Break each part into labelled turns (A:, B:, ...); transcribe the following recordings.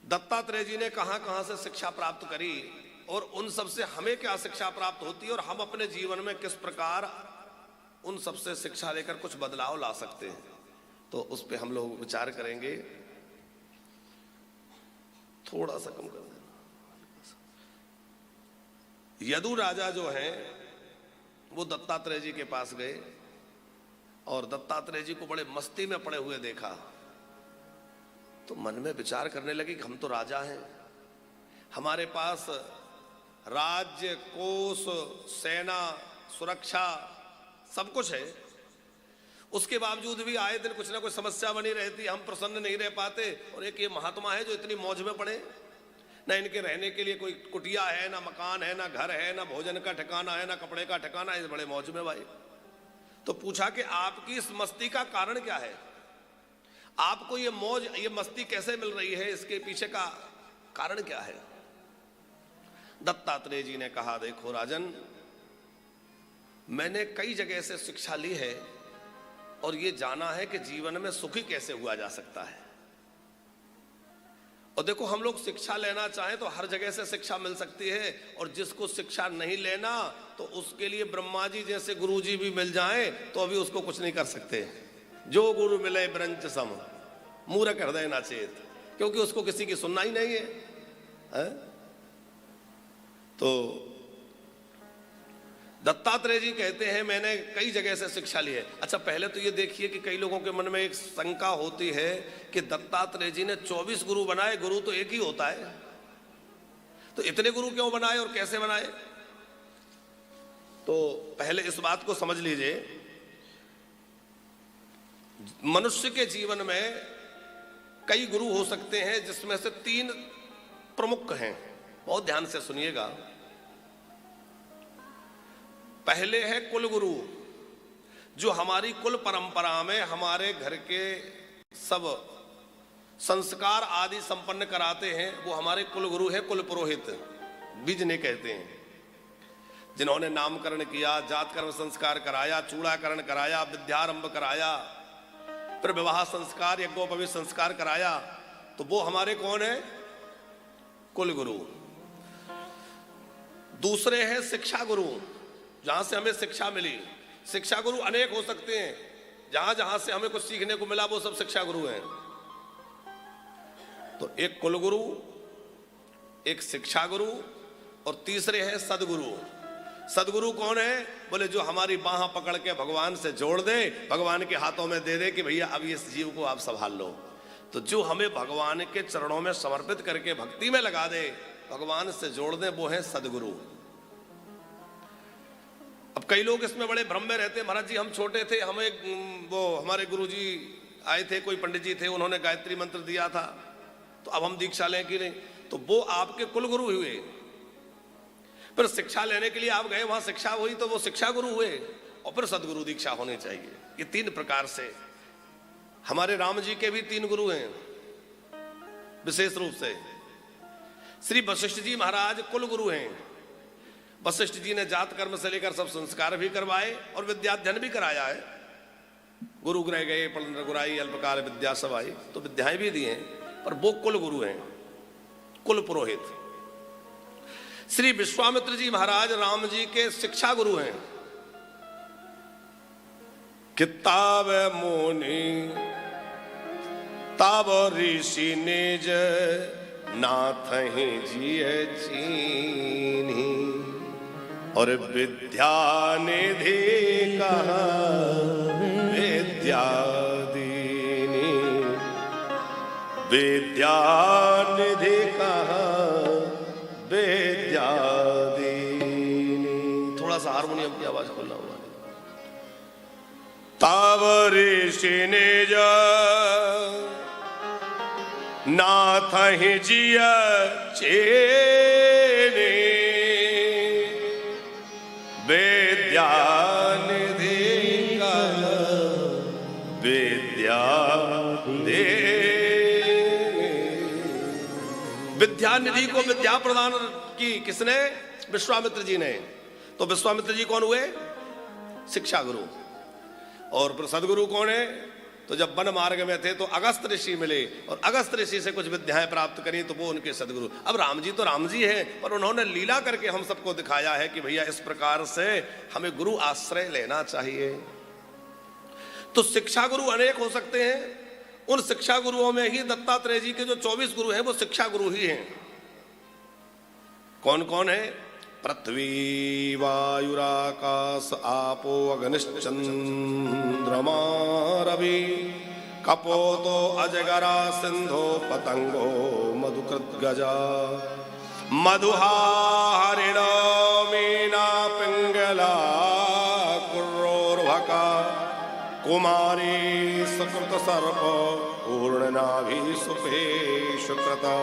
A: दत्तात्रेय जी ने कहां कहां से शिक्षा प्राप्त करी और उन सब से हमें क्या शिक्षा प्राप्त होती है और हम अपने जीवन में किस प्रकार उन सब से शिक्षा लेकर कुछ बदलाव ला सकते हैं, तो उस पर हम लोग विचार करेंगे। थोड़ा सा कम कर देना। यदु राजा जो हैं वो दत्तात्रेय जी के पास गए और दत्तात्रेय जी को बड़े मस्ती में पड़े हुए देखा तो मन में विचार करने लगे कि हम तो राजा हैं, हमारे पास राज्य, कोष, सेना, सुरक्षा सब कुछ है, उसके बावजूद भी आए दिन कुछ ना कुछ समस्या बनी रहती, हम प्रसन्न नहीं रह पाते। और एक ये महात्मा है जो इतनी मौज में पड़े, ना इनके रहने के लिए कोई कुटिया है, ना मकान है, ना घर है, ना भोजन का ठिकाना है, ना कपड़े का ठिकाना है, बड़े मौज में भाई। तो पूछा कि आपकी इस मस्ती का कारण क्या है, आपको ये मौज, ये मस्ती कैसे मिल रही है, इसके पीछे का कारण क्या है। दत्तात्रेय जी ने कहा, देखो राजन, मैंने कई जगह से शिक्षा ली है और ये जाना है कि जीवन में सुखी कैसे हुआ जा सकता है। और देखो, हम लोग शिक्षा लेना चाहें तो हर जगह से शिक्षा मिल सकती है, और जिसको शिक्षा नहीं लेना तो उसके लिए ब्रह्मा जी जैसे गुरु जी भी मिल जाएं तो अभी उसको कुछ नहीं कर सकते। जो गुरु मिले ब्रंच सम, मूर्ख हृदय ना चेत, क्योंकि उसको किसी की सुनना ही नहीं है। तो दत्तात्रेय जी कहते हैं मैंने कई जगह से शिक्षा ली है। अच्छा, पहले तो ये देखिए कि कई लोगों के मन में एक शंका होती है कि दत्तात्रेय जी ने 24 गुरु बनाए, गुरु तो एक ही होता है, तो इतने गुरु क्यों बनाए और कैसे बनाए। तो पहले इस बात को समझ लीजिए, मनुष्य के जीवन में कई गुरु हो सकते हैं, जिसमें से 3 प्रमुख हैं। बहुत ध्यान से सुनिएगा। पहले है कुल गुरु, जो हमारी कुल परंपरा में हमारे घर के सब संस्कार आदि संपन्न कराते हैं, वो हमारे कुल गुरु है, कुल पुरोहित बीजने कहते हैं, जिन्होंने नामकरण किया, जात कर्म संस्कार कराया, चूड़ाकरण कराया, विद्यारंभ कराया, फिर विवाह संस्कार, यज्ञोपवीत संस्कार कराया, तो वो हमारे कौन है, कुल गुरु। दूसरे हैं शिक्षा गुरु, जहां से हमें शिक्षा मिली। शिक्षा गुरु अनेक हो सकते हैं, जहां जहां से हमें कुछ सीखने को मिला वो सब शिक्षा गुरु हैं। तो एक कुल गुरु, एक शिक्षा गुरु, और तीसरे हैं सदगुरु। सदगुरु कौन है, बोले जो हमारी बाह पकड़ के भगवान से जोड़ दे, भगवान के हाथों में दे दे कि भैया अब इस जीव को आप संभाल लो। तो जो हमें भगवान के चरणों में समर्पित करके भक्ति में लगा दे, भगवान से जोड़ दे, वो है सदगुरु। अब कई लोग इसमें बड़े भ्रम में रहते हैं, महाराज जी हम छोटे थे, हमें वो हमारे गुरुजी आए थे, कोई पंडित जी थे, उन्होंने गायत्री मंत्र दिया था, तो अब हम दीक्षा लें कि नहीं। तो वो आपके कुल गुरु हुए। फिर शिक्षा लेने के लिए आप गए, वहां शिक्षा हुई तो वो शिक्षा गुरु हुए, और फिर सदगुरु दीक्षा होनी चाहिए। ये 3 प्रकार से। हमारे राम जी के भी 3 गुरु हैं विशेष रूप से। श्री वशिष्ठ जी महाराज कुल गुरु हैं। वशिष्ठ जी ने जात कर्म से लेकर सब संस्कार भी करवाए और विद्याध्ययन भी कराया है। गुरु ग्रह गए, पलंद्र गुराई, अल्पकाल विद्या सब आई, तो विद्याएं भी दी हैं, पर वो कुल गुरु हैं, कुल पुरोहित। श्री विश्वामित्र जी महाराज राम जी के शिक्षा गुरु हैं। किताब मुनि ताब ऋषि निज नाथ ही जिय चीन्ही, और विद्या निधि कहा विद्या दीनी, विद्या निधि कहा विद्या दीनी। थोड़ा सा हारमोनियम की आवाज खोलना हुआ। ताव ऋषि निज नाथ ही जिय चेनी, विद्या निधि का विद्या दे। विद्या निधि को विद्या प्रदान की किसने, विश्वामित्र जी ने। तो विश्वामित्र जी कौन हुए, शिक्षा गुरु। और सदगुरु कौन है, तो जब वन मार्ग में थे तो अगस्त ऋषि मिले और अगस्त ऋषि से कुछ विद्याएं प्राप्त करी तो वो उनके सदगुरु। अब राम जी तो राम जी हैं, पर उन्होंने लीला करके हम सबको दिखाया है कि भैया इस प्रकार से हमें गुरु आश्रय लेना चाहिए। तो शिक्षा गुरु अनेक हो सकते हैं, उन शिक्षा गुरुओं में ही दत्तात्रेय जी के जो 24 गुरु हैं वो शिक्षा गुरु ही हैं। कौन कौन है? पृथ्वी वायुराकाश आपो अग्निश्चंद्रमा रवि कपोतो अजगरा सिंधो पतंगो मधुकृत गजा मधुहा हरिणो मीना पिंगला कुर्रोर्भका कुमारी सुकृत सर्प पूर्णनाभि सुपे शुक्रता।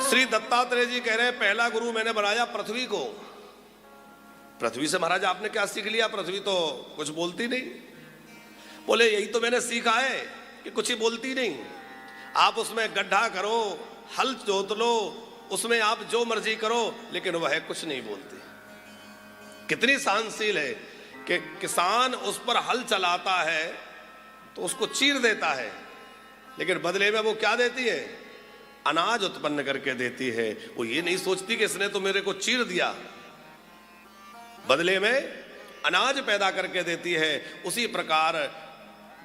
A: श्री दत्तात्रेय जी कह रहे हैं पहला गुरु मैंने बनाया पृथ्वी को। पृथ्वी से महाराज आपने क्या सीख लिया? पृथ्वी तो कुछ बोलती नहीं। बोले यही तो मैंने सीखा है कि कुछ ही बोलती नहीं। आप उसमें गड्ढा करो, हल जोत लो, उसमें आप जो मर्जी करो, लेकिन वह कुछ नहीं बोलती। कितनी सहनशील है कि किसान उस पर हल चलाता है तो उसको चीर देता है, लेकिन बदले में वो क्या देती है? अनाज उत्पन्न करके देती है। वो ये नहीं सोचती कि इसने तो मेरे को चीर दिया, बदले में अनाज पैदा करके देती है। उसी प्रकार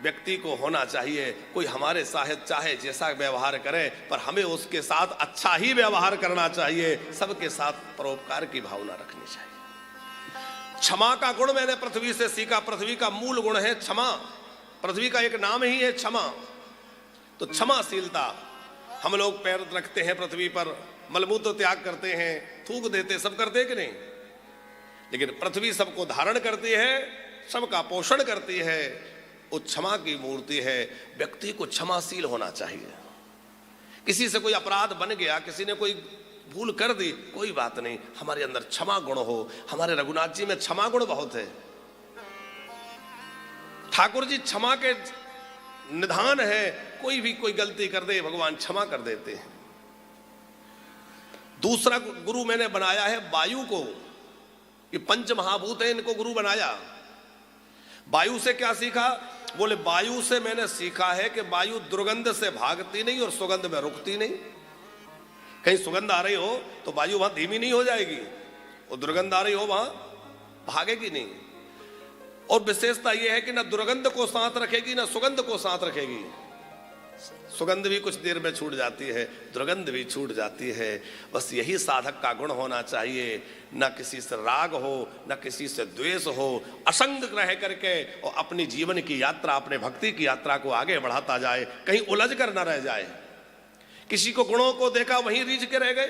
A: व्यक्ति को होना चाहिए। कोई हमारे साथ चाहे जैसा व्यवहार करे, पर हमें उसके साथ अच्छा ही व्यवहार करना चाहिए। सबके साथ परोपकार की भावना रखनी चाहिए। क्षमा का गुण मैंने पृथ्वी से सीखा। पृथ्वी का मूल गुण है क्षमा। पृथ्वी का एक नाम ही है क्षमा। तो क्षमाशीलता। हम लोग पैर रखते हैं पृथ्वी पर, मलमूत्र त्याग करते हैं, थूक देते, सब करते हैं कि नहीं? लेकिन पृथ्वी सबको धारण करती है, सबका पोषण करती है। वो क्षमा की मूर्ति है। व्यक्ति को क्षमाशील होना चाहिए। किसी से कोई अपराध बन गया, किसी ने कोई भूल कर दी, कोई बात नहीं, हमारे अंदर क्षमा गुण हो। हमारे रघुनाथ जी में क्षमा गुण बहुत है। ठाकुर जी क्षमा के निधान है। कोई भी कोई गलती कर दे भगवान क्षमा कर देते हैं। दूसरा गुरु मैंने बनाया है वायु को। ये पंच महाभूत है, इनको गुरु बनाया। वायु से क्या सीखा? बोले वायु से मैंने सीखा है कि वायु दुर्गंध से भागती नहीं और सुगंध में रुकती नहीं। कहीं सुगंध आ रही हो तो वायु वहां धीमी नहीं हो जाएगी, और दुर्गंध आ रही हो वहां भागेगी नहीं। और विशेषता यह है कि ना दुर्गंध को साथ रखेगी ना सुगंध को साथ रखेगी। सुगंध भी कुछ देर में छूट जाती है, दुर्गंध भी छूट जाती है। बस यही साधक का गुण होना चाहिए। न किसी से राग हो, न किसी से द्वेष हो, असंग रह करके और अपनी जीवन की यात्रा, अपने भक्ति की यात्रा को आगे बढ़ाता जाए, कहीं उलझ कर न रह जाए। किसी को गुणों को देखा वहीं रीझ के रह गए,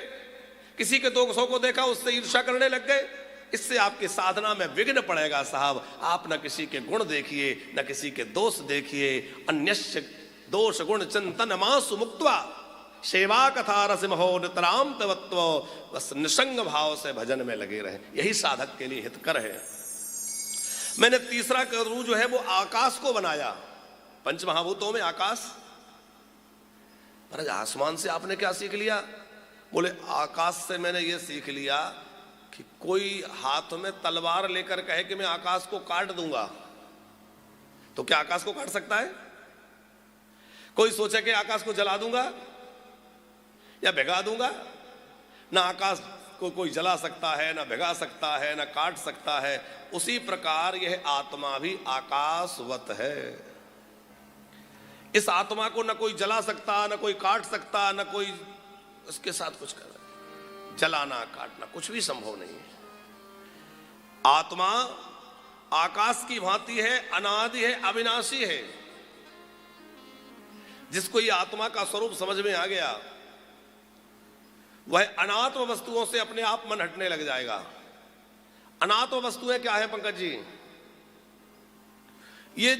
A: किसी के दोषों को देखा उससे ईर्ष्या करने लग गए। इससे आपकी साधना में विघ्न पड़ेगा साहब। आप न किसी के गुण देखिए, न किसी के दोष देखिए। अन्यस्य दोष गुण चिंतन मासु मुक्त्वा सेवा कथा रसिमहो नितराम तवत्व। बस निसंग भाव से भजन में लगे रहे, यही साधक के लिए हितकर है। मैंने तीसरा गुरु जो है वो आकाश को बनाया। पंच महाभूतों में आकाश। महाराज आसमान से आपने क्या सीख लिया? बोले आकाश से मैंने ये सीख लिया कि कोई हाथ में तलवार लेकर कहे कि मैं आकाश को काट दूंगा, तो क्या आकाश को काट सकता है? कोई सोचे कि आकाश को जला दूंगा या भिगा दूंगा, ना आकाश को कोई जला सकता है, ना भिगा सकता है, ना काट सकता है। उसी प्रकार यह आत्मा भी आकाशवत है। इस आत्मा को ना कोई जला सकता, ना कोई काट सकता, ना कोई इसके साथ कुछ कर, जलाना काटना कुछ भी संभव नहीं है। आत्मा आकाश की भांति है, अनादि है, अविनाशी है। जिसको ये आत्मा का स्वरूप समझ में आ गया, वह अनात्म वस्तुओं से अपने आप मन हटने लग जाएगा। अनात्म वस्तुएं क्या है पंकज जी? ये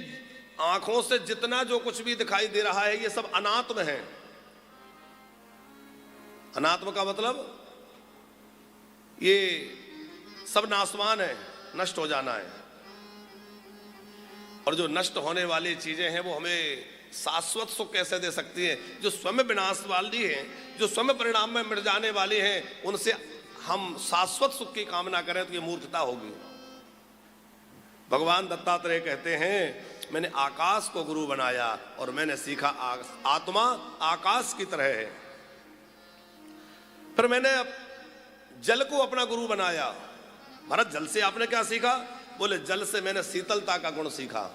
A: आंखों से जितना जो कुछ भी दिखाई दे रहा है ये सब अनात्म है। अनात्म का मतलब ये सब नाशवान है, नष्ट हो जाना है। और जो नष्ट होने वाली चीजें हैं वो हमें शाश्वत सुख कैसे दे सकती है? जो स्वयं विनाश वाली है, जो स्वयं परिणाम में मिट जाने वाली है, उनसे हम शाश्वत सुख की कामना करें तो ये मूर्खता होगी। भगवान दत्तात्रेय कहते हैं मैंने आकाश को गुरु बनाया और मैंने सीखा आत्मा आकाश की तरह है। फिर मैंने जल को अपना गुरु बनाया। महाराज जल से आपने क्या सीखा? बोले जल से मैंने शीतलता का गुण सीखा।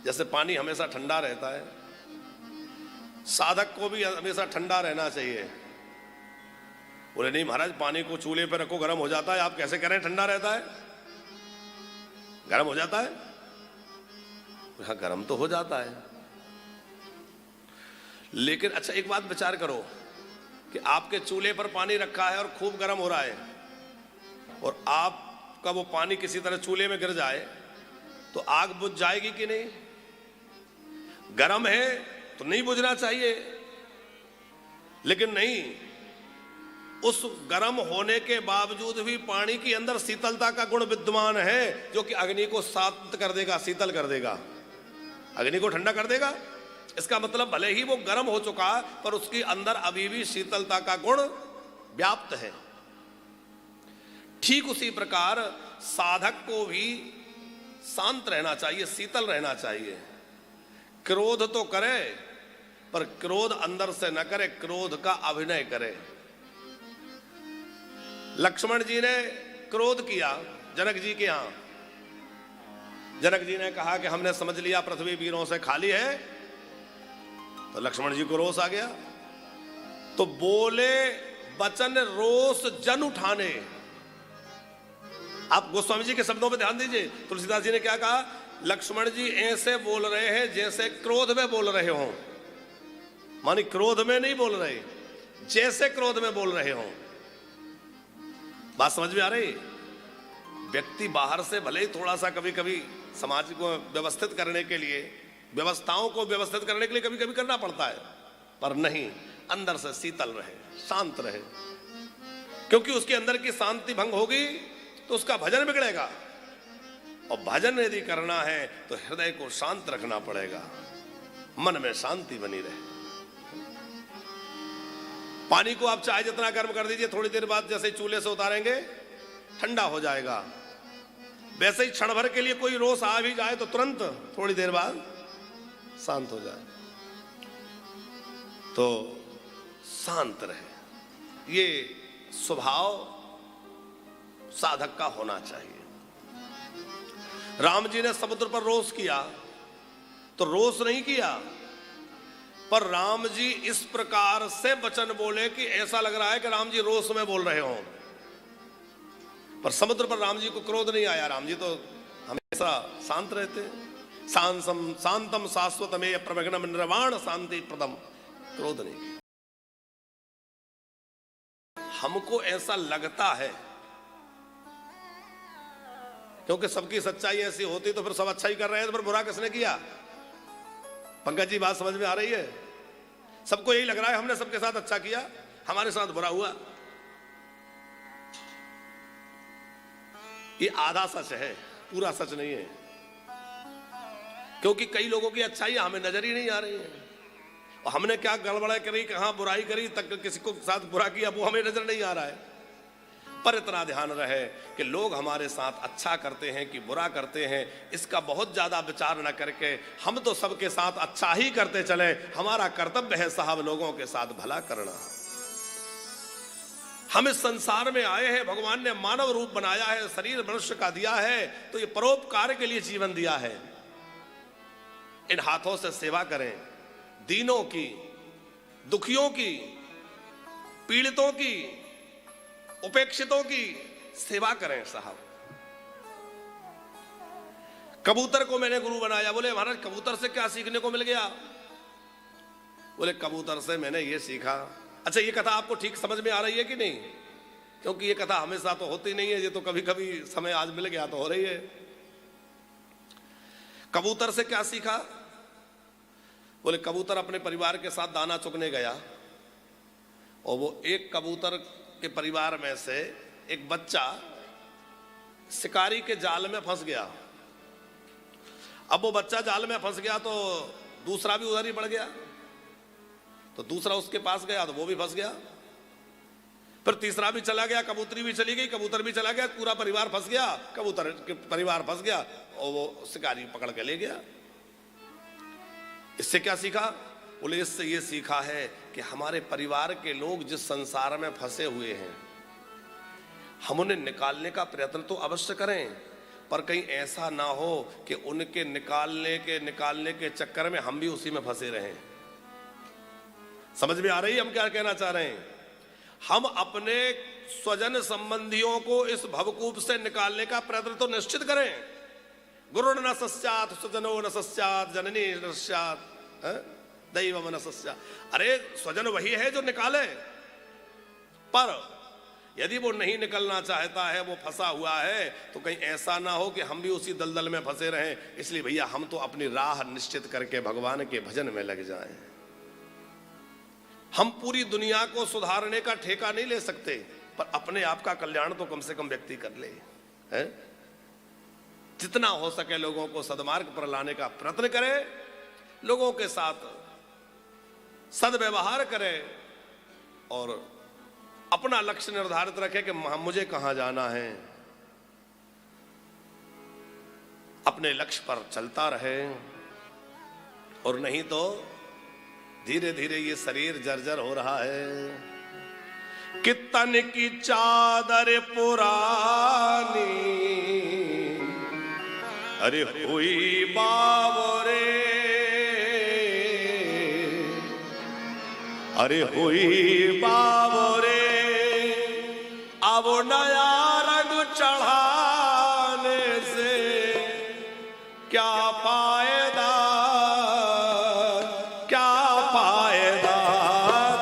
A: जैसे पानी हमेशा ठंडा रहता है, साधक को भी हमेशा ठंडा रहना चाहिए। बोले नहीं महाराज पानी को चूल्हे पर रखो गर्म हो जाता है। आप कैसे कह रहे हैं ठंडा रहता है? गर्म हो जाता है? हाँ गर्म तो हो जाता है, लेकिन अच्छा एक बात विचार करो कि आपके चूल्हे पर पानी रखा है और खूब गर्म हो रहा है और आपका वो पानी किसी तरह चूल्हे में गिर जाए तो आग बुझ जाएगी कि नहीं? गर्म है तो नहीं बुझना चाहिए, लेकिन नहीं, उस गर्म होने के बावजूद भी पानी के अंदर शीतलता का गुण विद्यमान है जो कि अग्नि को शांत कर देगा, शीतल कर देगा, अग्नि को ठंडा कर देगा। इसका मतलब भले ही वो गर्म हो चुका पर उसके अंदर अभी भी शीतलता का गुण व्याप्त है। ठीक उसी प्रकार साधक को भी शांत रहना चाहिए, शीतल रहना चाहिए। क्रोध तो करे पर क्रोध अंदर से न करे, क्रोध का अभिनय करे। लक्ष्मण जी ने क्रोध किया जनक जी के यहां। जनक जी ने कहा कि हमने समझ लिया पृथ्वी वीरों से खाली है, तो लक्ष्मण जी को रोष आ गया। तो बोले वचन रोष जन उठाने। आप गोस्वामी जी के शब्दों पे ध्यान दीजिए। तुलसीदास जी ने क्या कहा? लक्ष्मण जी ऐसे बोल रहे हैं जैसे क्रोध में बोल रहे हो, मानी क्रोध में नहीं बोल रहे, जैसे क्रोध में बोल रहे हो। बात समझ में आ रही? व्यक्ति बाहर से भले ही थोड़ा सा कभी कभी समाज को व्यवस्थित करने के लिए, व्यवस्थाओं को व्यवस्थित करने के लिए कभी कभी करना पड़ता है, पर नहीं, अंदर से शीतल रहे, शांत रहे। क्योंकि उसके अंदर की शांति भंग होगी तो उसका भजन बिगड़ेगा, और भजन यदि करना है तो हृदय को शांत रखना पड़ेगा, मन में शांति बनी रहे। पानी को आप चाहे जितना गर्म कर दीजिए, थोड़ी देर बाद जैसे चूल्हे से उतारेंगे ठंडा हो जाएगा। वैसे ही क्षण भर के लिए कोई रोष आ भी जाए तो तुरंत थोड़ी देर बाद शांत हो जाए। तो शांत रहे, ये स्वभाव साधक का होना चाहिए। राम जी ने समुद्र पर रोष किया तो रोष नहीं किया, पर राम जी इस प्रकार से वचन बोले कि ऐसा लग रहा है कि राम जी रोष में बोल रहे हों। पर समुद्र पर राम जी को क्रोध नहीं आया। राम जी तो हमेशा शांत रहते। शांतम शाश्वतमेय प्रविघ्नं निर्वाण शांति प्रदम। क्रोध नहीं किया। हमको ऐसा लगता है, क्योंकि सबकी सच्चाई ऐसी होती तो फिर सब अच्छा ही कर रहे हैं, तो फिर बुरा किसने किया? पंकज जी बात समझ में आ रही है? सबको यही लग रहा है हमने सबके साथ अच्छा किया, हमारे साथ बुरा हुआ। ये आधा सच है, पूरा सच नहीं है। क्योंकि कई लोगों की अच्छाई हमें नजर ही नहीं आ रही है, और हमने क्या गड़बड़ करी, कहां बुराई करी, तक किसी को साथ बुरा किया, वो हमें नजर नहीं आ रहा है। पर इतना ध्यान रहे कि लोग हमारे साथ अच्छा करते हैं कि बुरा करते हैं, इसका बहुत ज्यादा विचार न करके हम तो सबके साथ अच्छा ही करते चले। हमारा कर्तव्य है साहब लोगों के साथ भला करना। हम इस संसार में आए हैं, भगवान ने मानव रूप बनाया है, शरीर मनुष्य का दिया है, तो ये परोपकार के लिए जीवन दिया है। इन हाथों से सेवा करें, दीनों की, दुखियों की, पीड़ितों की, उपेक्षितों की सेवा करें साहब। कबूतर को मैंने गुरु बनाया। बोले महाराज कबूतर से क्या सीखने को मिल गया? बोले कबूतर से मैंने ये सीखा। अच्छा ये कथा आपको ठीक समझ में आ रही है कि नहीं? क्योंकि ये कथा हमेशा तो होती नहीं है, ये तो कभी कभी समय आज मिल गया तो हो रही है। कबूतर से क्या सीखा? बोले कबूतर अपने परिवार के साथ दाना चुगने गया, और वो एक कबूतर के परिवार में से एक बच्चा शिकारी के जाल में फंस गया। अब वो बच्चा जाल में फंस गया तो दूसरा भी उधर ही पड़ गया, तो दूसरा उसके पास गया तो वो भी फंस गया। फिर तीसरा भी चला गया, कबूतरी भी चली गई, कबूतर भी चला गया, पूरा परिवार फंस गया, कबूतर के परिवार फंस गया, और वो शिकारी पकड़ के ले गया। इससे क्या सीखा? बोले इससे ये सीखा है कि हमारे परिवार के लोग जिस संसार में फंसे हुए हैं, हम उन्हें निकालने का प्रयत्न तो अवश्य करें, पर कहीं ऐसा ना हो कि उनके निकालने के चक्कर में हम भी उसी में फंसे रहें। समझ में आ रही है हम क्या कहना चाह रहे हैं? हम अपने स्वजन संबंधियों को इस भवकूप से निकालने का प्रयत्न तो निश्चित करें। गुरु न सस्यात, स्वजनो न सस्यात, जननी न सस्यात, दैव न सस्यात। अरे स्वजन वही है जो निकाले, पर यदि वो नहीं निकलना चाहता है, वो फंसा हुआ है, तो कहीं ऐसा ना हो कि हम भी उसी दलदल में फंसे रहें। इसलिए भैया हम तो अपनी राह निश्चित करके भगवान के भजन में लग जाएं। हम पूरी दुनिया को सुधारने का ठेका नहीं ले सकते, पर अपने आप का कल्याण तो कम से कम व्यक्ति कर ले, है? जितना हो सके लोगों को सद्मार्ग पर लाने का प्रयत्न करे, लोगों के साथ सद्व्यवहार करे और अपना लक्ष्य निर्धारित रखे कि मुझे कहां जाना है। अपने लक्ष्य पर चलता रहे, और नहीं तो धीरे धीरे ये शरीर जर्जर हो रहा है। कि तन की चादर पुरानी, अरे हुई बावरे, अरे हुई बावरे, अब नया रंग चढ़ाने से क्या फायदा, क्या फायदा।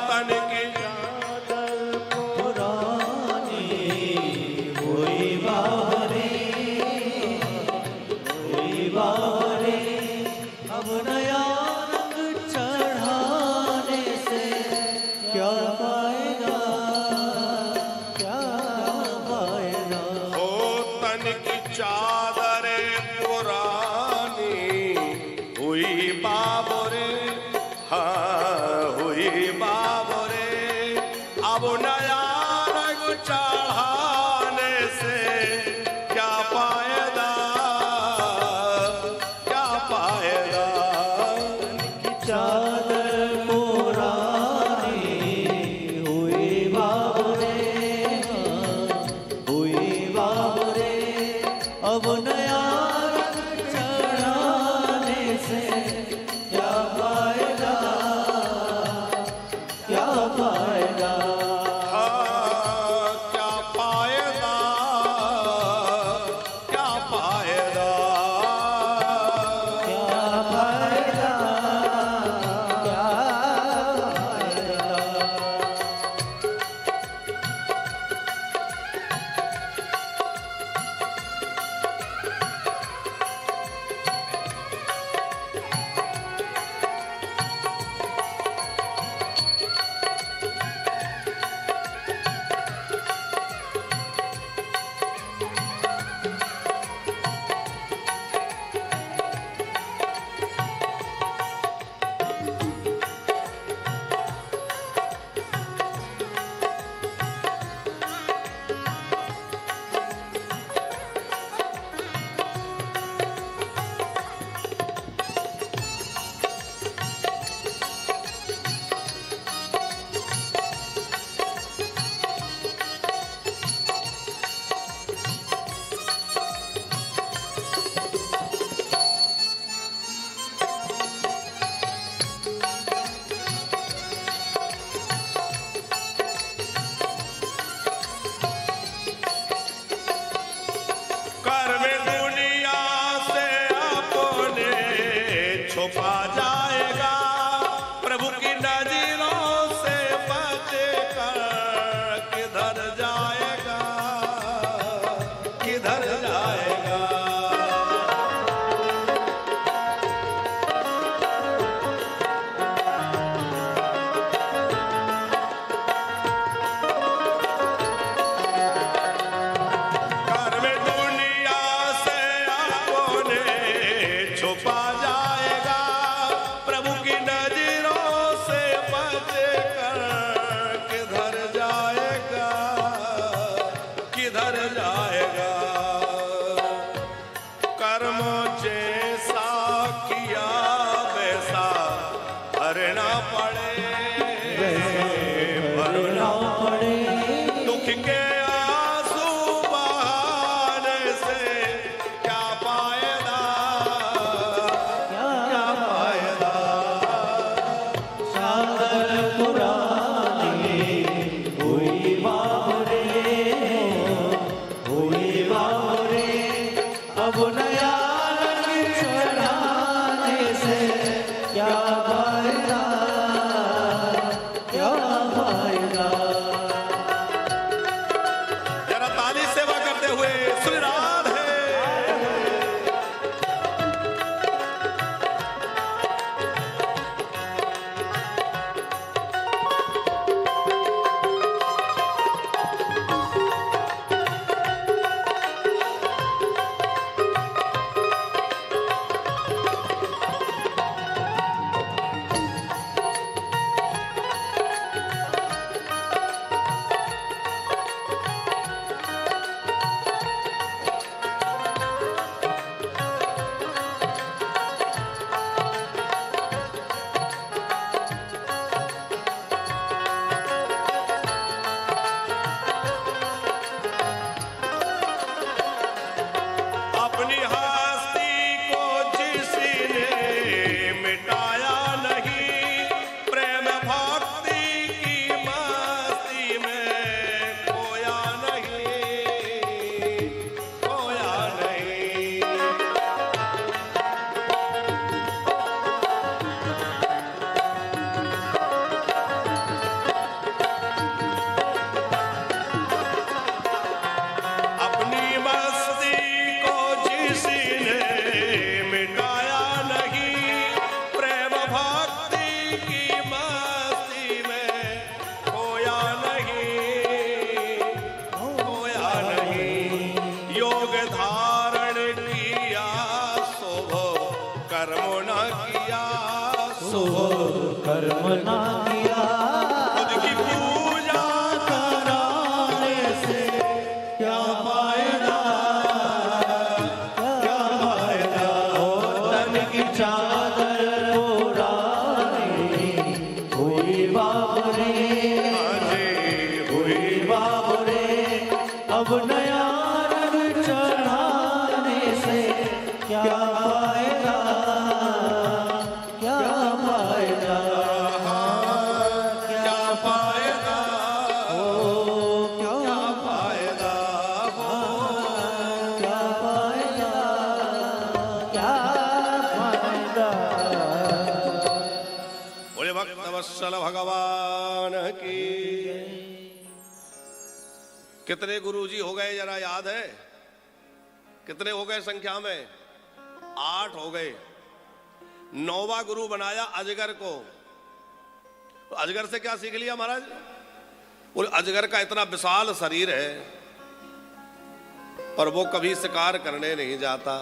A: तन की चादर
B: पुरानी हुई बावरे, हुई बावरे, अब नया रंग चढ़ाने से क्या फायदा, क्या फायदा।
A: ओ तन की चादर पुरानी हुई बाबरे, हाँ हुई बाबरे, अब नया रंग चढ़ाने से क्या फायदा, क्या फायदा।
B: चादर पुरानी हुई बावरे, हुई बावरे, अब नया रंग चढ़ाने से क्या फायदा, क्या फायदा।
A: हाँ, क्या फायदा, क्या फायदा।
B: क्या फायदा, क्या फायदा।
A: कर में दुनिया से अपने छुपा जाएगा, प्रभु की नजरों से बच कर किधर जाएगा, किधर जाएगा। कर में दुनिया से अपने छुपा जाएगा, प्रभु की नजरों से बच कर किधर जाएगा, किधर जाएगा। कर्म जैसा किया वैसा
B: कर्म ना किया,
A: खुद की पूजा
B: कराने से क्या फायदा, क्या फायदा। ओ तन की चादर उड़ानी हुई बाबरे, हुई बाबरे। अब नया रंग चढ़ाने से क्या फायदा, क्या फायदा,
A: क्या फायदा,
B: ओ क्या
A: फायदा हो।
B: क्या फायदा, क्या फायदा।
A: बोले भक्त वत्सल भगवान की। कितने गुरुजी हो गए जरा याद है? कितने हो गए संख्या में? 8 हो गए। 9वां गुरु बनाया अजगर को। तो अजगर से क्या सीख लिया महाराज? बोले अजगर का इतना विशाल शरीर है पर वो कभी शिकार करने नहीं जाता।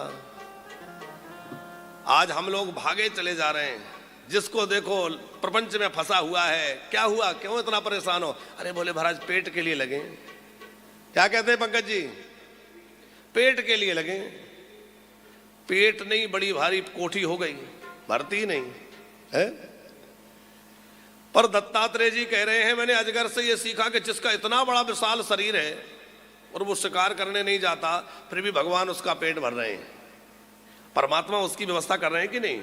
A: आज हम लोग भागे चले जा रहे हैं, जिसको देखो प्रपंच में फंसा हुआ है। क्या हुआ, क्यों इतना परेशान हो? अरे बोले महाराज पेट के लिए लगे। क्या कहते हैं पंकज जी? पेट के लिए लगे। पेट नहीं, बड़ी भारी कोठी हो गई, भरती नहीं है। पर दत्तात्रेय जी कह रहे हैं मैंने अजगर से ये सीखा कि जिसका इतना बड़ा विशाल शरीर है और वो शिकार करने नहीं जाता, फिर भी भगवान उसका पेट भर रहे हैं। परमात्मा उसकी व्यवस्था कर रहे हैं कि नहीं?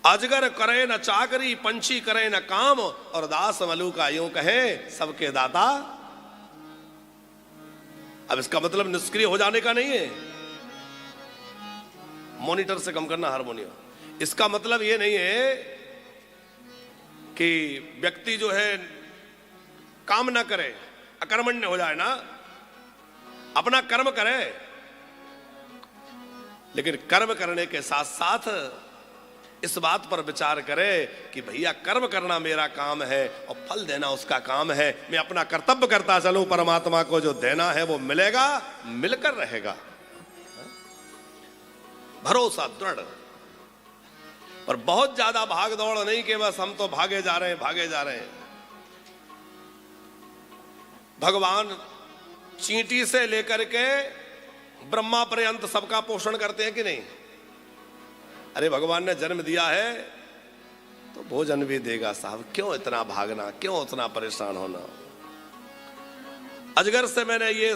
A: अजगर करे न चाकरी, पंछी करे न काम, और दास मलूका यूं कहे सबके दाता। अब इसका मतलब निष्क्रिय हो जाने का नहीं है। मॉनिटर से कम करना हारमोनियम। इसका मतलब ये नहीं है कि व्यक्ति जो है काम ना करे, अकर्मण्य हो जाए ना, अपना कर्म करे। लेकिन कर्म करने के साथ साथ इस बात पर विचार करे कि भैया कर्म करना मेरा काम है और फल देना उसका काम है। मैं अपना कर्तव्य करता चलूं, परमात्मा को जो देना है वो मिलेगा, मिलकर रहेगा। भरोसा दृढ़। पर बहुत ज्यादा भाग दौड़ नहीं कि बस हम तो भागे जा रहे हैं, भागे जा रहे हैं। भगवान चींटी से लेकर के ब्रह्मा पर्यंत सबका पोषण करते हैं कि नहीं? अरे भगवान ने जन्म दिया है तो भोजन भी देगा साहब। क्यों इतना भागना, क्यों इतना परेशान होना? अजगर से मैंने ये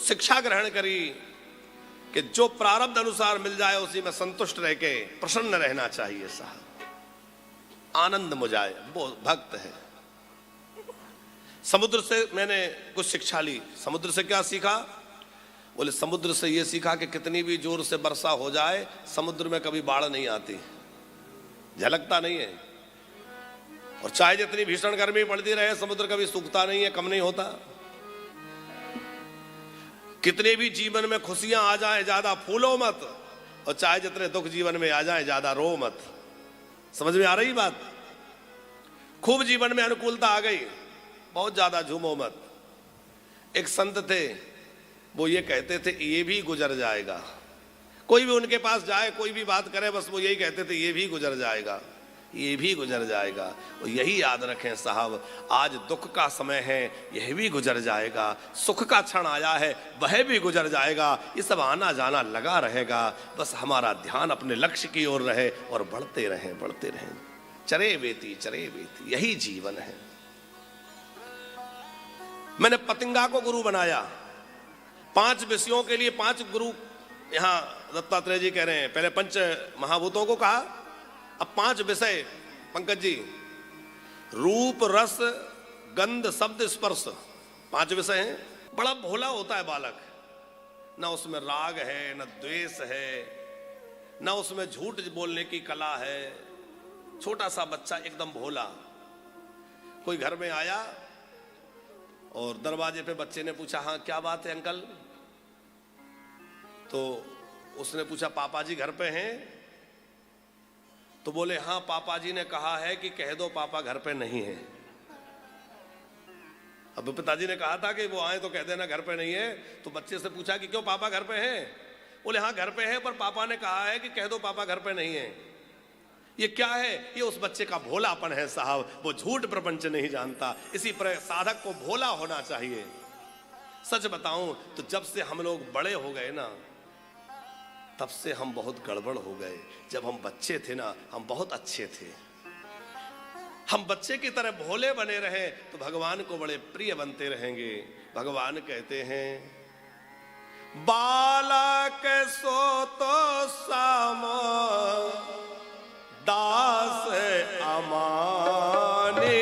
A: शिक्षा ग्रहण करी कि जो प्रारब्ध अनुसार मिल जाए उसी में संतुष्ट रह के प्रसन्न रहना चाहिए साहब। आनंद मुझाए, वो भक्त है। समुद्र से मैंने कुछ शिक्षा ली। समुद्र से क्या सीखा? बोले समुद्र से ये सीखा कि कितनी भी जोर से वर्षा हो जाए, समुद्र में कभी बाढ़ नहीं आती, झलकता नहीं है। और चाहे जितनी भीषण गर्मी पड़ती रहे, समुद्र कभी सूखता नहीं है, कम नहीं होता। कितने भी जीवन में खुशियां आ जाए, ज्यादा फूलो मत, और चाहे जितने दुख जीवन में आ जाए, ज्यादा रो मत। समझ में आ रही बात? खूब जीवन में अनुकूलता आ गई, बहुत ज्यादा झूमो मत। एक संत थे, वो ये कहते थे ये भी गुजर जाएगा। कोई भी उनके पास जाए, कोई भी बात करे, बस वो यही कहते थे ये भी गुजर जाएगा, ये भी गुजर जाएगा। और यही याद रखें साहब, आज दुख का समय है, यह भी गुजर जाएगा। सुख का क्षण आया है, वह भी गुजर जाएगा। ये सब आना जाना लगा रहेगा। बस हमारा ध्यान अपने लक्ष्य की ओर रहे और बढ़ते रहें, बढ़ते रहें। चरे बेती, चरे बेती, यही जीवन है। मैंने पतंगा को गुरु बनाया। 5 विषयों के लिए 5 गुरु यहां दत्तात्रेय जी कह रहे हैं। पहले 5 महाभूतों को कहा, अब 5 विषय। पंकज जी, रूप, रस, गंध, शब्द, स्पर्श, 5 विषय हैं। बड़ा भोला होता है बालक, ना उसमें राग है, ना द्वेष है, ना उसमें झूठ बोलने की कला है। छोटा सा बच्चा एकदम भोला। कोई घर में आया और दरवाजे पे बच्चे ने पूछा, हाँ क्या बात है अंकल? तो उसने पूछा पापा जी घर पे हैं? तो बोले हाँ पापा जी ने कहा है कि कह दो पापा घर पे नहीं है। अब पिताजी ने कहा था कि वो आए तो कह देना घर पे नहीं है। तो बच्चे से पूछा कि क्यों पापा घर पे हैं? बोले हाँ घर पे है, पर पापा ने कहा है कि कह दो पापा घर पे नहीं है। ये क्या है? ये उस बच्चे का भोलापन है साहब, वो झूठ प्रपंच नहीं जानता। इसी पर साधक को भोला होना चाहिए। सच बताऊं तो जब से हम लोग बड़े हो गए ना, तब से हम बहुत गड़बड़ हो गए। जब हम बच्चे थे ना, हम बहुत अच्छे थे। हम बच्चे की तरह भोले बने रहे तो भगवान को बड़े प्रिय बनते रहेंगे। भगवान कहते हैं, बालक सो तो साम दास अमाने,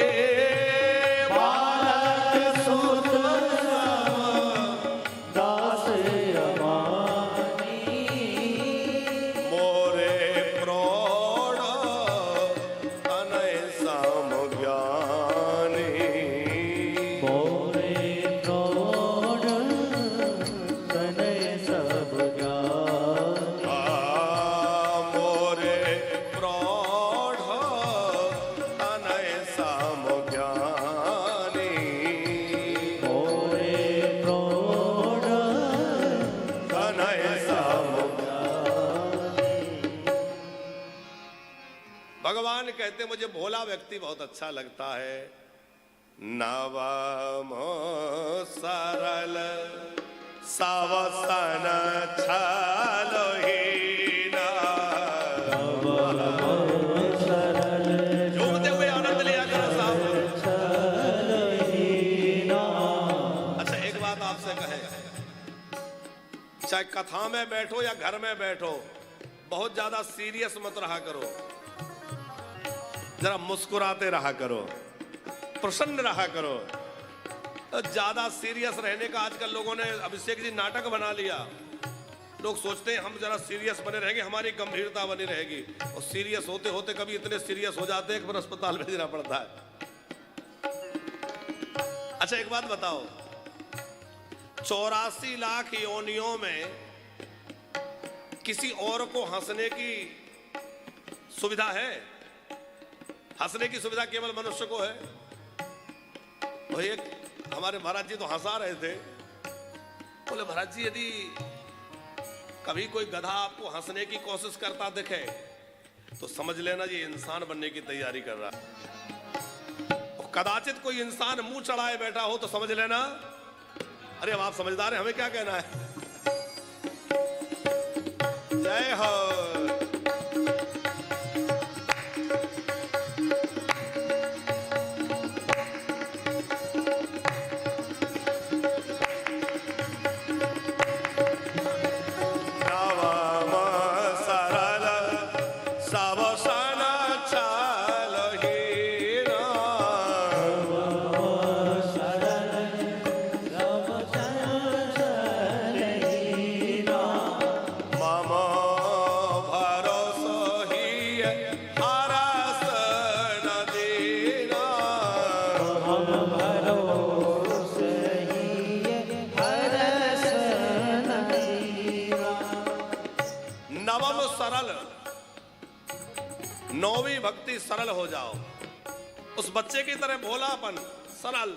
B: बालक सो तो साम दास अमानी,
A: मोरे प्रौढ़ तनय सम ज्ञानी,
B: मोरे प्रौढ़ तनय सब ज्ञानी,
A: मोरे प्रौढ़ तनय सम ज्ञानी,
B: मोरे प्रौढ़
A: तनय सम। भगवान कहते मुझे भोला व्यक्ति बहुत अच्छा लगता है। नवम सरल सवसन छलहीना,
B: सरल
A: झूमते हुए आनंद लिया करो साहब।
B: छलहीना।
A: अच्छा एक बात आपसे कहे, चाहे कथा में बैठो या घर में बैठो, बहुत ज्यादा सीरियस मत रहा करो, जरा मुस्कुराते रहा करो, प्रसन्न रहा करो। तो ज्यादा सीरियस रहने का आजकल लोगों ने, अभिषेक जी, नाटक बना लिया। लोग सोचते हैं हम जरा सीरियस बने रहेंगे, हमारी गंभीरता बनी रहेगी, और सीरियस होते होते कभी इतने सीरियस हो जाते हैं कि फिर अस्पताल भेजना पड़ता है। अच्छा एक बात बताओ, 84 लाख योनियों में किसी और को हंसने की सुविधा है? हंसने की सुविधा केवल मनुष्य को है। तो एक हमारे महाराज जी तो हंसा रहे थे, बोले महाराज जी यदि कभी कोई गधा आपको हंसने की कोशिश करता दिखे तो समझ लेना ये इंसान बनने की तैयारी कर रहा है। और कदाचित कोई इंसान मुंह चढ़ाए बैठा हो तो समझ लेना, अरे अब आप समझदार हैं, हमें क्या कहना है। जय हो। नौवीं भक्ति सरल हो जाओ, उस बच्चे की तरह भोलापन, सरल।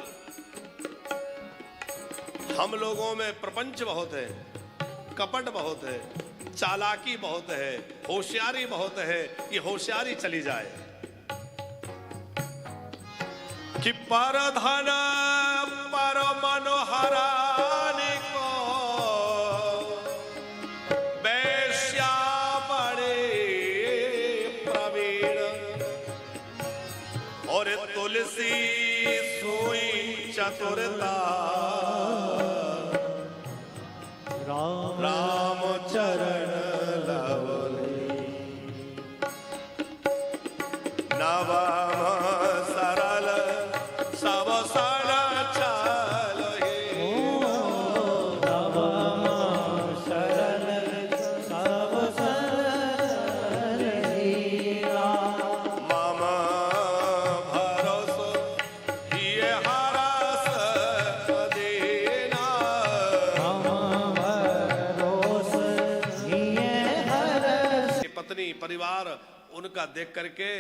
A: हम लोगों में प्रपंच बहुत है, कपट बहुत है, चालाकी बहुत है, होशियारी बहुत है। ये होशियारी चली जाए कि पर धन पर मनोहरानी को वैश्या बड़े प्रवीण, और तुलसी सोई चतुरता, राम चरण लवली। नवम सरल सब सन चलहि,
B: नवम सरल सब सन हीरा।
A: मम भरोसो हिये हरस दीना,
B: हम भरोस हिये हरस।
A: पत्नी परिवार उनका देख करके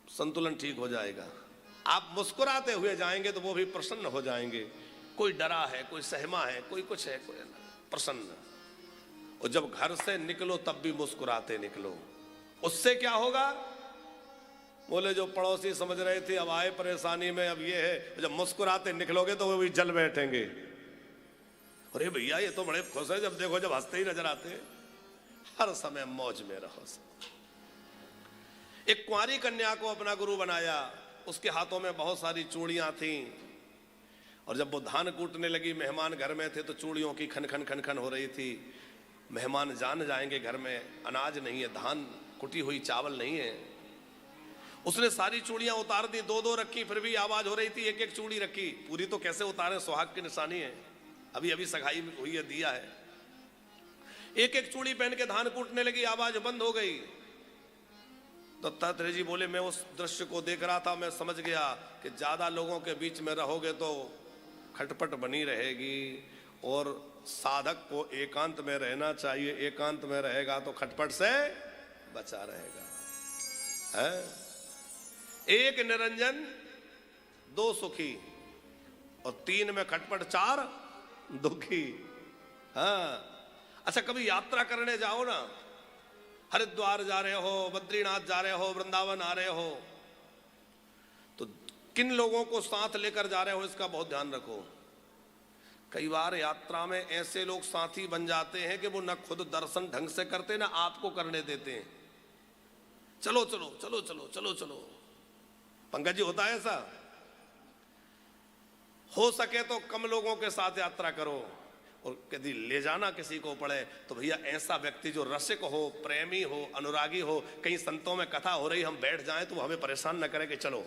A: संतुलन ठीक हो जाएगा। आप मुस्कुराते हुए जाएंगे तो वो भी प्रसन्न हो जाएंगे। कोई डरा है, कोई सहमा है, कोई कुछ है, कोई प्रसन्न। और जब घर से निकलो तब भी मुस्कुराते निकलो, उससे क्या होगा? बोले जो पड़ोसी समझ रहे थे अब आए परेशानी में, अब ये है जब मुस्कुराते निकलोगे तो वो भी जल बैठेंगे। अरे भैया ये तो बड़े खुश है, जब देखो जब हंसते ही नजर आते हैं। हर समय मौज में रहो। एक कुंवारी कन्या को अपना गुरु बनाया, उसके हाथों में बहुत सारी चूड़ियां थीं, और जब वो धान कूटने लगी, मेहमान घर में थे तो चूड़ियों की खन खन खन खन हो रही थी। मेहमान जान जाएंगे घर में अनाज नहीं है, धान कुटी हुई चावल नहीं है। उसने सारी चूड़ियां उतार दी, दो दो रखी, फिर भी आवाज हो रही थी। एक एक चूड़ी रखी, पूरी तो कैसे उतारे, सुहाग की निशानी है, अभी अभी सगाई हुई है, दिया है। एक एक चूड़ी पहन के धान कूटने लगी, आवाज बंद हो गई। तो दत्तात्रेय जी बोले मैं उस दृश्य को देख रहा था, मैं समझ गया कि ज्यादा लोगों के बीच में रहोगे तो खटपट बनी रहेगी, और साधक को एकांत में रहना चाहिए। एकांत में रहेगा तो खटपट से बचा रहेगा। है एक निरंजन, दो सुखी, और तीन में खटपट, चार दुखी। हाँ अच्छा, कभी यात्रा करने जाओ ना, हरिद्वार जा रहे हो, बद्रीनाथ जा रहे हो, वृंदावन आ रहे हो, तो किन लोगों को साथ लेकर जा रहे हो इसका बहुत ध्यान रखो। कई बार यात्रा में ऐसे लोग साथी बन जाते हैं कि वो न खुद दर्शन ढंग से करते ना आपको करने देते हैं। चलो चलो चलो चलो चलो चलो, पंकज जी होता है ऐसा। हो सके तो कम लोगों के साथ यात्रा करो, और यदि ले जाना किसी को पड़े तो भैया ऐसा व्यक्ति जो रसिक हो, प्रेमी हो, अनुरागी हो। कहीं संतों में कथा हो रही, हम बैठ जाएं तो हमें परेशान न करे कि चलो।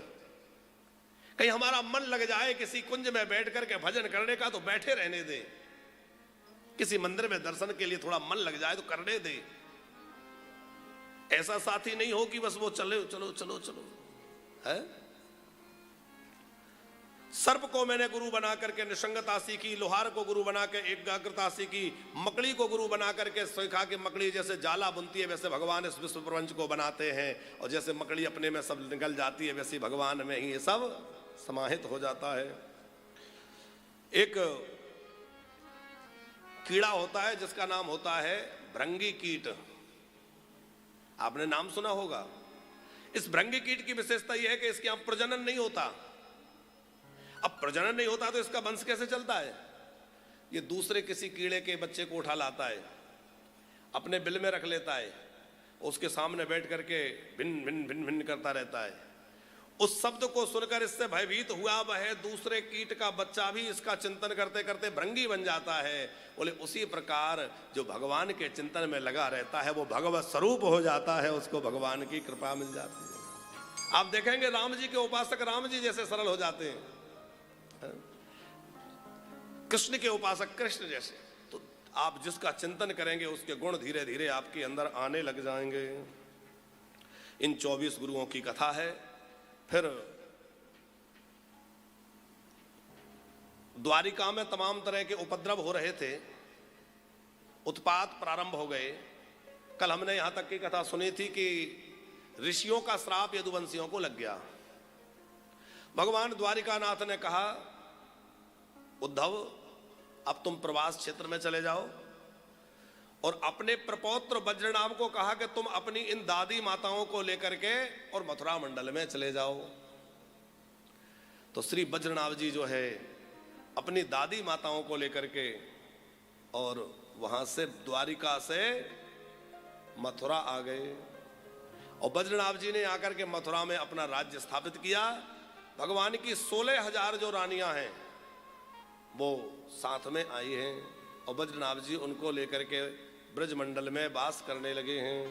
A: कहीं हमारा मन लग जाए किसी कुंज में बैठ करके भजन करने का, तो बैठे रहने दे। किसी मंदिर में दर्शन के लिए थोड़ा मन लग जाए तो करने दे। ऐसा साथी नहीं हो कि बस वो चलो चलो चलो चलो है। सर्प को मैंने गुरु बना करके निसंगता सीखी, लोहार को गुरु बना के एकाग्रता सीखी, मकड़ी को गुरु बना करके सीखा कि मकड़ी जैसे जाला बुनती है वैसे भगवान इस विश्व प्रपंच को बनाते हैं, और जैसे मकड़ी अपने में सब निकल जाती है वैसे भगवान में ही ये सब समाहित हो जाता है। एक कीड़ा होता है जिसका नाम होता है भृंगी कीट, आपने नाम सुना होगा। इस भृंगी कीट की विशेषता यह है कि इसके यहां प्रजनन नहीं होता। अब प्रजनन नहीं होता तो इसका वंश कैसे चलता है? ये दूसरे किसी कीड़े के बच्चे को उठा लाता है, अपने बिल में रख लेता है, उसके सामने बैठ करके भिन भिन भिन भिन करता रहता है। उस शब्द को सुनकर इससे भयभीत हुआ वह दूसरे कीट का बच्चा भी इसका चिंतन करते करते भृंगी बन जाता है। बोले उसी प्रकार जो भगवान के चिंतन में लगा रहता है वो भगवत स्वरूप हो जाता है, उसको भगवान की कृपा मिल जाती है। आप देखेंगे राम जी के उपासक राम जी जैसे सरल हो जाते हैं, कृष्ण के उपासक कृष्ण जैसे। तो आप जिसका चिंतन करेंगे उसके गुण धीरे धीरे आपके अंदर आने लग जाएंगे। इन 24 गुरुओं की कथा है। फिर द्वारिका में तमाम तरह के उपद्रव हो रहे थे, उत्पात प्रारंभ हो गए। कल हमने यहां तक की कथा सुनी थी कि ऋषियों का श्राप यदुवंशियों को लग गया। भगवान द्वारिकानाथ ने कहा उद्धव अब तुम प्रवास क्षेत्र में चले जाओ, और अपने प्रपौत्र वज्रनाभ को कहा कि तुम अपनी इन दादी माताओं को लेकर के और मथुरा मंडल में चले जाओ। तो श्री वज्रनाभ जी जो है अपनी दादी माताओं को लेकर के और वहां से द्वारिका से मथुरा आ गए, और वज्रनाभ जी ने आकर के मथुरा में अपना राज्य स्थापित किया। भगवान की 16,000 जो रानियां हैं वो साथ में आई हैं, और वज्रनाभ जी उनको लेकर के ब्रजमंडल में वास करने लगे हैं।